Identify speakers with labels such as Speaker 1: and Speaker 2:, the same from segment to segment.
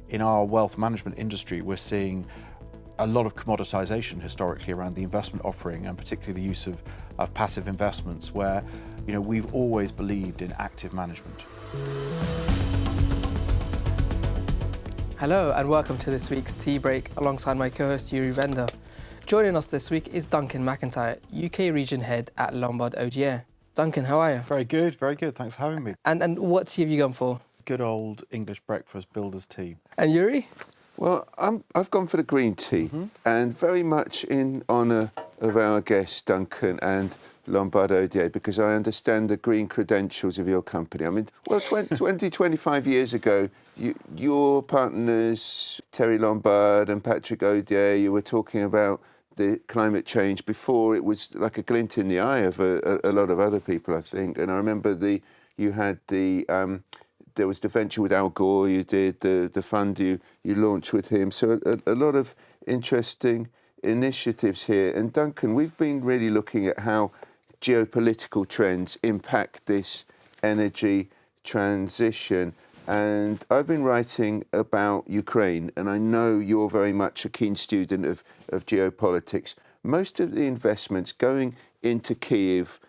Speaker 1: in our wealth management industry, we're seeing a lot of commoditization historically around the investment offering, and particularly the use of passive investments, where we've always believed in active management.
Speaker 2: Hello and welcome to this week's Tea Break alongside my co-host Yuri. Joining us this week is Duncan MacIntyre, UK Region Head at Lombard Odier. Duncan, how are you?
Speaker 1: Very good, very good. Thanks for having me.
Speaker 2: And what tea have you gone for?
Speaker 1: Good old English breakfast, builder's tea.
Speaker 2: And Yuri?
Speaker 3: Well, I've gone for the green tea, and very much in honour of our guest, Duncan, and Lombard Odier, because I understand the green credentials of your company. I mean, well, 25 years ago, your partners, Terry Lombard and Patrick Odier, you were talking about the climate change before it was like a glint in the eye of a lot of other people, I think. And I remember there was the venture with Al Gore, you did the fund you launched with him. So a lot of interesting initiatives here. And Duncan, we've been really looking at how geopolitical trends impact this energy transition. And I've been writing about Ukraine, and I know you're very much a keen student of geopolitics. Most of the investments going into Kyiv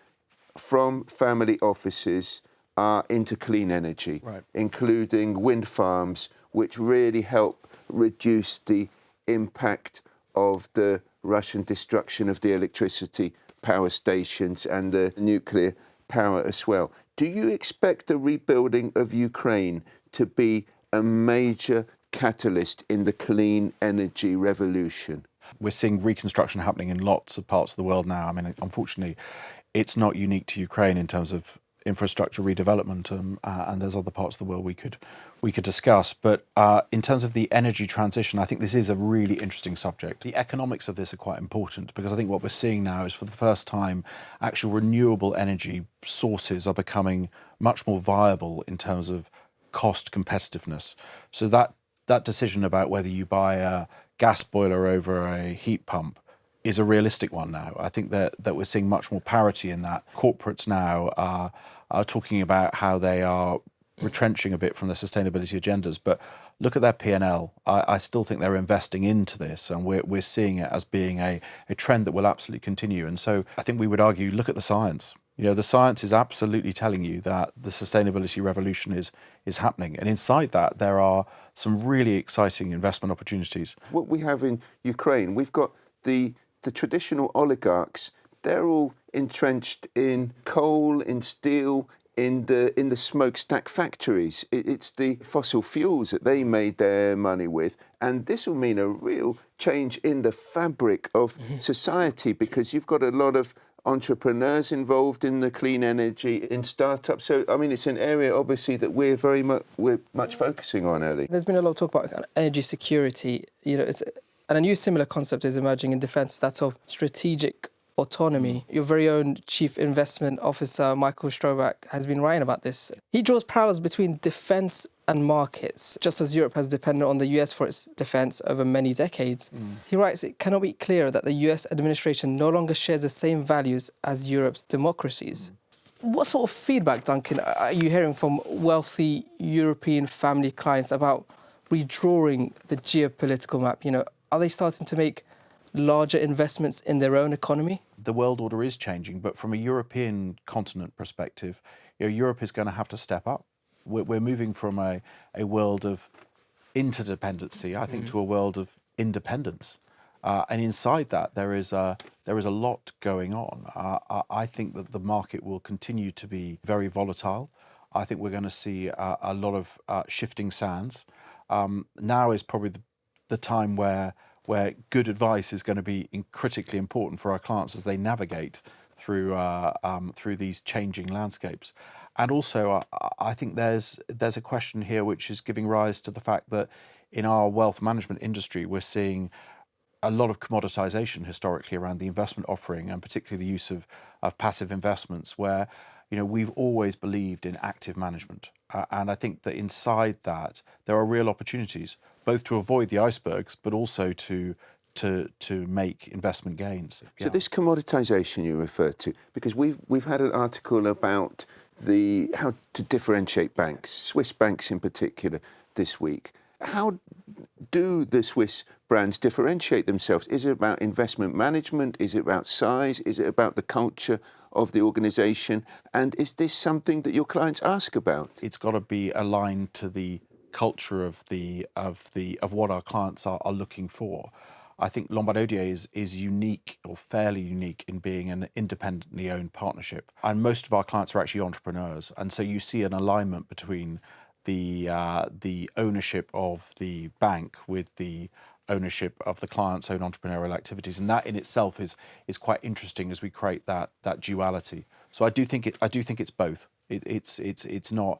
Speaker 3: from family offices are into clean energy, right, including wind farms, which really help reduce the impact of the Russian destruction of the electricity power stations and the nuclear power as well. Do you expect the rebuilding of Ukraine to be a major catalyst in the clean energy revolution?
Speaker 1: We're seeing reconstruction happening in lots of parts of the world now. I mean, unfortunately, it's not unique to Ukraine in terms of infrastructure redevelopment, and there's other parts of the world we could discuss. But in terms of the energy transition, I think this is a really interesting subject. The economics of this are quite important, because I think what we're seeing now is, for the first time, actual renewable energy sources are becoming much more viable in terms of cost competitiveness. So that decision about whether you buy a gas boiler over a heat pump is a realistic one now. I think that we're seeing much more parity in that. Corporates now are talking about how they are retrenching a bit from their sustainability agendas, but look at their P&L. I still think they're investing into this, and we're seeing it as being a trend that will absolutely continue. And so I think we would argue, look at the science. The science is absolutely telling you that the sustainability revolution is happening. And inside that, there are some really exciting investment opportunities. What
Speaker 3: we have in Ukraine, we've got the traditional oligarchs. They're all entrenched in coal, in steel, in the smokestack factories. It's the fossil fuels that they made their money with. And this will mean a real change in the fabric of society, because you've got a lot of entrepreneurs involved in the clean energy, in startups. So, I mean, it's an area, obviously, that we're much focusing on, Ellie.
Speaker 2: There's been a lot of talk about energy security. And a new similar concept is emerging in defence, that's of strategic autonomy. Your very own Chief Investment Officer, Michael Stroback, has been writing about this. He draws parallels between defence and markets, just as Europe has depended on the US for its defence over many decades. He writes, it cannot be clearer that the US administration no longer shares the same values as Europe's democracies. What sort of feedback, Duncan, are you hearing from wealthy European family clients about redrawing the geopolitical map? Are they starting to make larger investments in their own economy?
Speaker 1: The world order is changing, but from a European continent perspective, Europe is going to have to step up. We're moving from a world of interdependency, I think, to a world of independence. And inside that, there is a lot going on. I think that the market will continue to be very volatile. I think we're going to see a lot of shifting sands. Now is probably the time where good advice is going to be critically important for our clients as they navigate through these changing landscapes. And also, I think there's a question here which is giving rise to the fact that in our wealth management industry, we're seeing a lot of commoditization historically around the investment offering, and particularly the use of passive investments, where we've always believed in active management. And I think that inside that, there are real opportunities, both to avoid the icebergs, but also to make investment gains.
Speaker 3: So this commoditization you refer to, because we've had an article about how to differentiate banks, Swiss banks in particular, this week. how do the Swiss brands differentiate themselves? Is it about investment management? Is it about size? Is it about the culture of the organisation? And is this something that your clients ask about?
Speaker 1: It's got to be aligned to the culture of what our clients are looking for. I think Lombard Odier is unique, or fairly unique, in being an independently owned partnership. And most of our clients are actually entrepreneurs. And so you see an alignment between the ownership of the bank with the ownership of the client's own entrepreneurial activities. And that in itself is quite interesting as we create that duality. So I do think it's both. It's not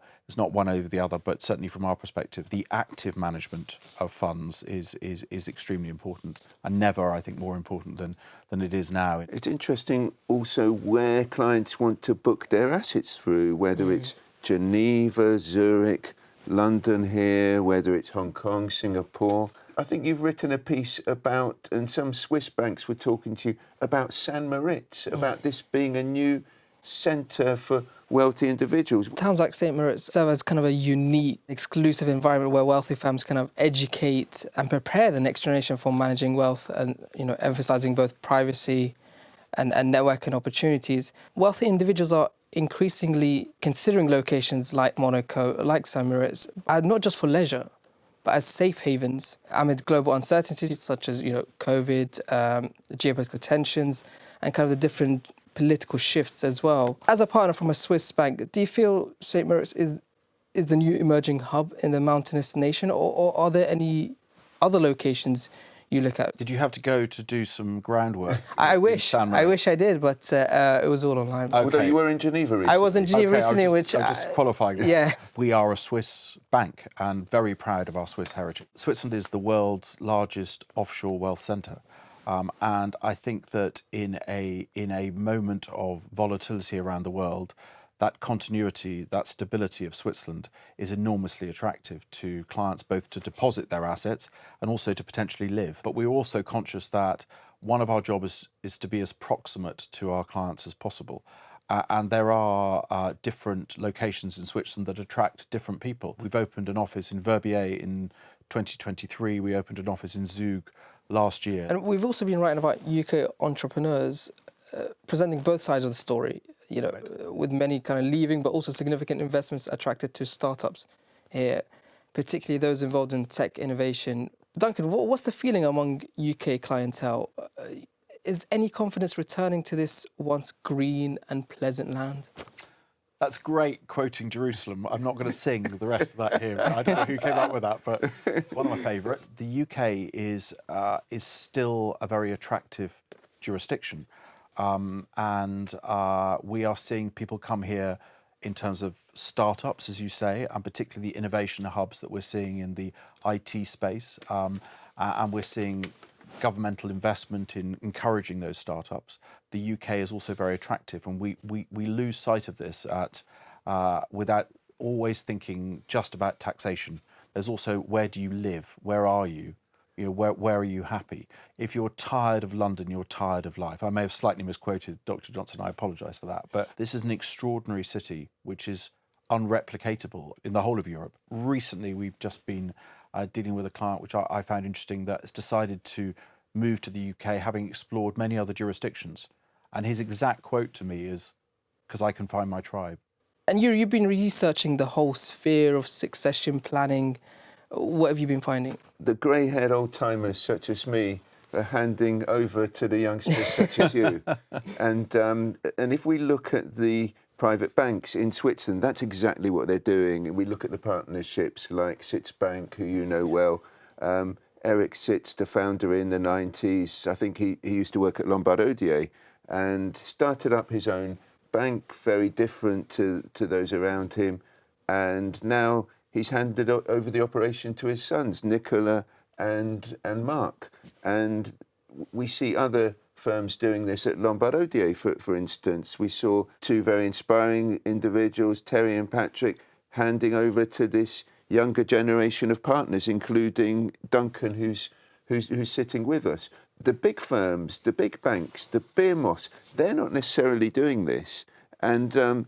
Speaker 1: one over the other, but certainly from our perspective, the active management of funds is extremely important, and never, I think, more important than it is now.
Speaker 3: It's interesting also where clients want to book their assets through, whether it's Geneva, Zurich, London here, whether it's Hong Kong, Singapore. I think you've written a piece about, and some Swiss banks were talking to you about St. Moritz, about this being a new centre for wealthy individuals.
Speaker 2: Towns like St. Moritz serve as kind of a unique, exclusive environment where wealthy families kind of educate and prepare the next generation for managing wealth, and emphasising both privacy and networking opportunities. Wealthy individuals are increasingly considering locations like Monaco, like St. Moritz, not just for leisure, but as safe havens amid global uncertainties such as COVID, geopolitical tensions, and kind of the different political shifts as well. As a partner from a Swiss bank, do you feel St. Moritz is the new emerging hub in the mountainous nation, or are there any other locations you look at?
Speaker 1: Did you have to go to do some groundwork?
Speaker 2: I wish I did, but it was all online.
Speaker 1: Okay.
Speaker 3: Although you were in Geneva recently.
Speaker 2: I was in Geneva recently,
Speaker 1: I'm
Speaker 2: which...
Speaker 1: just qualifying.
Speaker 2: Yeah.
Speaker 1: We are a Swiss bank and very proud of our Swiss heritage. Switzerland is the world's largest offshore wealth centre. And I think that in a moment of volatility around the world, that continuity, that stability of Switzerland is enormously attractive to clients, both to deposit their assets and also to potentially live. But we're also conscious that one of our jobs is to be as proximate to our clients as possible. And there are different locations in Switzerland that attract different people. We've opened an office in Verbier in 2023. We opened an office in Zug last year.
Speaker 2: And we've also been writing about UK entrepreneurs presenting both sides of the story, with many kind of leaving, but also significant investments attracted to startups here, particularly those involved in tech innovation. Duncan, what's the feeling among UK clientele? Is any confidence returning to this once green and pleasant land?
Speaker 1: That's great, quoting Jerusalem. I'm not going to sing the rest of that here. I don't know who came up with that, but it's one of my favourites. The UK is still a very attractive jurisdiction. And we are seeing people come here in terms of startups, as you say, and particularly the innovation hubs that we're seeing in the IT space. And we're seeing governmental investment in encouraging those startups. The UK is also very attractive, and we lose sight of this without always thinking just about taxation. There's also, where do you live? Where are you? Where are you happy? If you're tired of London, you're tired of life. I may have slightly misquoted Dr. Johnson. I apologise for that. But this is an extraordinary city which is unreplicatable in the whole of Europe. Recently, we've just been dealing with a client which I found interesting that has decided to move to the UK, having explored many other jurisdictions. And his exact quote to me is, "Because I can find my tribe."
Speaker 2: And you've been researching the whole sphere of succession planning. What have you been finding?
Speaker 3: The grey-haired old-timers such as me are handing over to the youngsters such as you. And if we look at the private banks in Switzerland, that's exactly what they're doing. And we look at the partnerships like Sitzbank, who you know well. Eric Sitz, the founder in the 90s, I think he used to work at Lombard Odier and started up his own bank, very different to those around him. And now he's handed over the operation to his sons, Nicola and Mark. And we see other firms doing this at Lombard Odier, for instance. We saw two very inspiring individuals, Terry and Patrick, handing over to this younger generation of partners, including Duncan, who's sitting with us. The big firms, the big banks, the behemoths, they're not necessarily doing this. And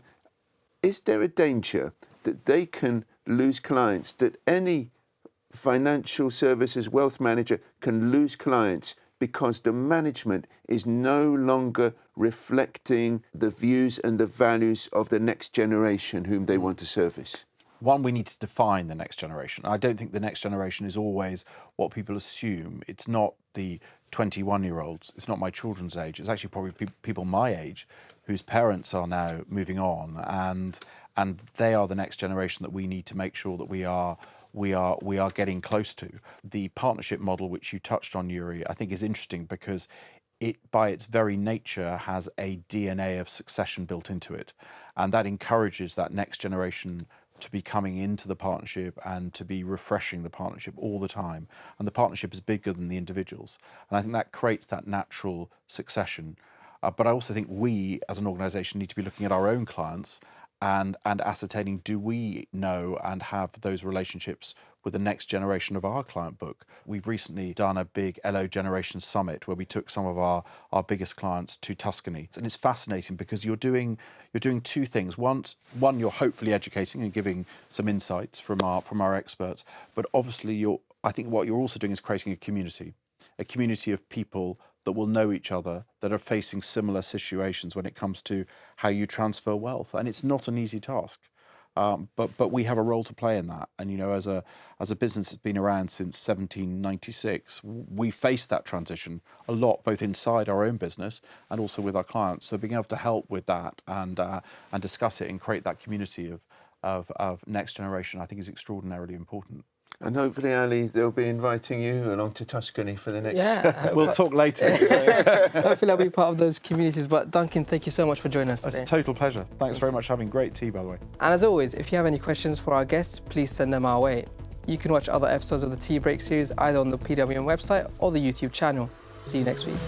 Speaker 3: is there a danger that they can lose clients that any financial services, wealth manager can lose clients because the management is no longer reflecting the views and the values of the next generation whom they want to service?
Speaker 1: One, we need to define the next generation. I don't think the next generation is always what people assume. It's not the 21-year-olds. It's not my children's age. It's actually probably people my age whose parents are now moving on, and they are the next generation that we need to make sure that we are getting close to. The partnership model, which you touched on, Yuri, I think is interesting because it, by its very nature, has a DNA of succession built into it, and that encourages that next generation to be coming into the partnership and to be refreshing the partnership all the time. And the partnership is bigger than the individuals, and I think that creates that natural succession. But I also think we, as an organisation, need to be looking at our own clients and ascertaining, do we know and have those relationships with the next generation of our client book? We've recently done a big LO Generation Summit where we took some of our biggest clients to Tuscany. And it's fascinating because you're doing two things. One, you're hopefully educating and giving some insights from our experts, but obviously I think what you're also doing is creating a community of people that will know each other, that are facing similar situations when it comes to how you transfer wealth. And it's not an easy task. But we have a role to play in that. And, you know, as a business that's been around since 1796, we face that transition a lot, both inside our own business and also with our clients. So being able to help with that and discuss it and create that community of next generation, I think is extraordinarily important.
Speaker 3: And hopefully, Ali, they'll be inviting you along to Tuscany for the next...
Speaker 2: Yeah.
Speaker 1: We'll talk later.
Speaker 2: Hopefully I'll be part of those communities. But Duncan, thank you so much for joining us today.
Speaker 1: It's a total pleasure. Thanks very much for having great tea, by the way.
Speaker 2: And as always, if you have any questions for our guests, please send them our way. You can watch other episodes of the Tea Break series either on the PWM website or the YouTube channel. See you next week.